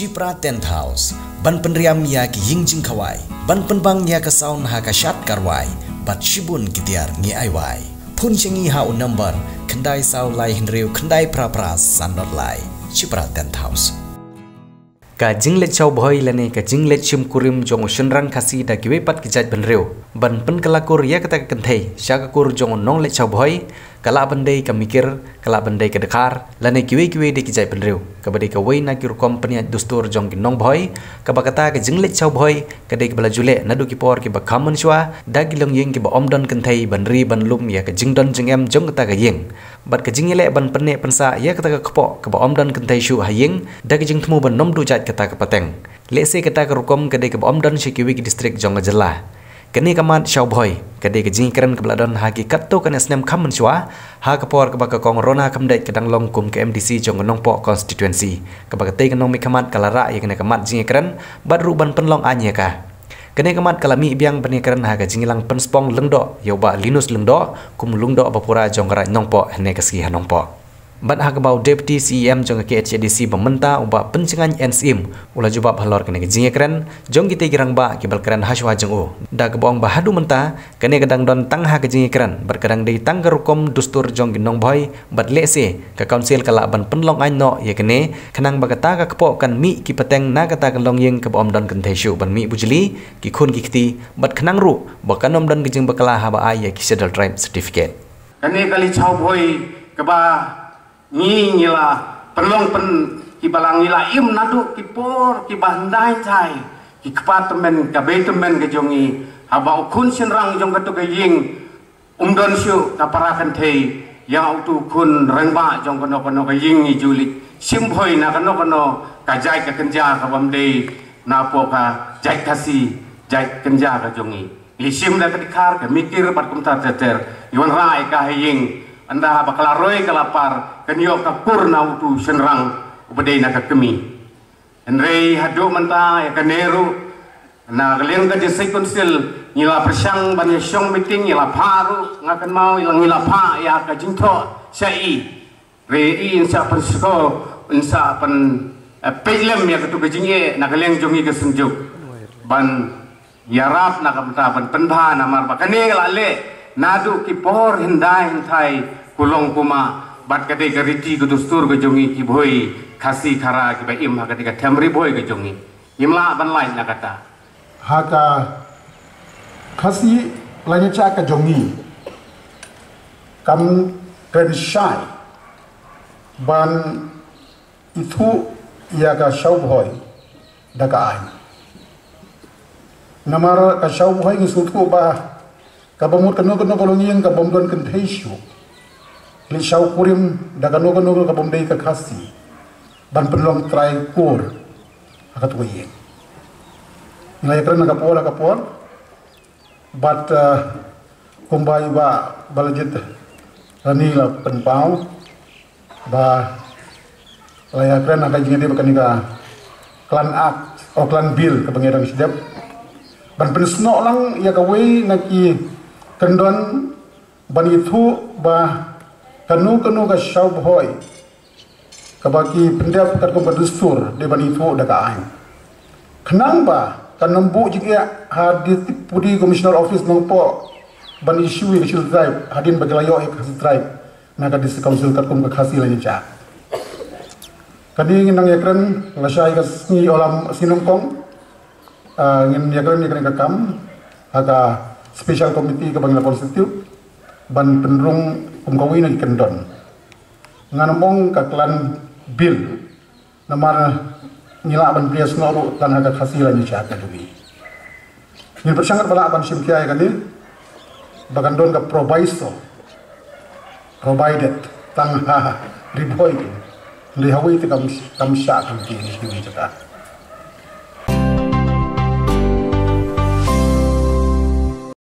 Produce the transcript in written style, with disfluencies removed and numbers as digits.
Chipra Tent House, ban penriam ya ki yingjing kawai, ban penbang ya ka saun ha ka syat karwai, bat shibun kitiar ngi aiwai. Pun cengi ha un number, kendai sau lai hinriu kendai pra sandot lai. Chipra Tent House. Ka jinglet chau boy lane ka jinglet chim kurim jong shenrang khasi da kiwe pat kijat benreu ban pen kalakur ya kata kenthei syakakur jong nong le chau boy kala bandai ka mikir kala bandai ka dekar lane kiwe de kijat benreu ka badai ka wei na kir company dustur jong ki nong boy ka bakata ka jinglet chau boy ka dei bala jule nadu ki por ki ba khaman chwa da ki long yeng ki ba omdon kenthei banri ban lum ya ka jingdon jingem jong kata ka yeng bat ka jingile ban penne pensa ya kata ka kpo ka ba omdon kenthei shu hayeng da ki jing thmu ban nom du jat kata ke pateng lese kata ke rukom kedai ke omdon Sikiwi distrik jong jela kini kamat syau boy kedai ke jingkran ke beladon haki katto kan esnem kam mensyua ha kapor ke baka kong rona kamdai kedang long kum ke MDC jong nongpo constituency ke baka tei kenong mi kamat kalara ya kena kamat jingkran bat ruban penlong anya ka kene kamat kalami biang penikaran ha ka jingilang penspong lengdo yoba linus lengdo kum lungdo bapura jong ra nongpo hene keski hanongpo Bat hakabau Deputy CEM jong ke HDC bementa uba pencengan NSIM ula jubab halor kene jinge keren jong kita girang ba kibal keren haswa jong u da kebong bahadu menta kene kadang don tang ha ke jinge keren berkadang dei tang garukom dustur jong ginong boy bat lese ka council kala ban penlong aino ye kene kenang bagata ka kepo kan mi ki peteng na kata kalong yeng ke bom don kentheshu ban mi bujli ki khun ki kti bat kenang ru bakanom don gijing bakala ha ba ai ki sedal tribe certificate kene kali chau boy ke ba ni ngila perlong pen kibalang ngila im nadu kipor kibandai chai ki department ka betemen ke jongi haba ukun senrang jong katu ke ying umdon syu ka parakan thei yang utu kun rengba jong kono ke ying ni juli simphoi na kono ka jai ka kenja ka bamdei na po ka jai kasi jai kenja ka jongi lisim da kedikar ke mikir pat kumtar teter yon rai ka ying anda bakal roy kalapar kenyo kapur na utu senrang ubedai na kakemi enrei hadu menta ya kaneru na kalian ka jesi konsil nila persang banyak syong meeting nila paru ngakan mau ilang nila pa ya ka jingtho sai rei insa persko insa pen pelem ya ketu kejinge na kalian jongi ke senjuk ban yarap na kamta ban pendha na mar bakane lale nadu kipor hindai hintai kulong kuma bat kadai gariti ke dustur ke jongi ki boy khasi khara ki ba im ha kadai ka thamri boy ke jongi imla ban lain na kata haka khasi lanya cha ka jongi kam kren shai ban itu ya ka shau boy daga ai namara ka shau boy ngi sutu ba ka bamut kanu kolongien ka bomdon kan theishu li shau kurim daga nogo ka bomdei ka khasi ban penlong try kur akat weye ngai kran ka por bat kumbai ba balajit rani la penpau ba laya kran ka jingde bakani ka klan ak o klan bil ka bangedang sidap ban pensno lang ya ka wei naki kendon ban itu ba kanu ka shau boy kabaki pendap kat ko dustur de bani thu daga ai khnang ba kanombu jike hadit pudi commissioner office nongpo ban issue ni sil drive hadin baglayo ek drive naga dis council kat kum ka khasi lani cha kadi nang yakran ngasai ka sni olam sinongkong ngin yakran ka kam aga special committee ka bangla constitute ban penrung kumkawi na kendon nganamong ka klan bil namar nila ban prias ngoru tan haga khasila ni cha ka duwi ni persangat bala ban simkiai kani bagandon ka provided tang ha riboy li hawi te kam sha kam ki ni duwi ta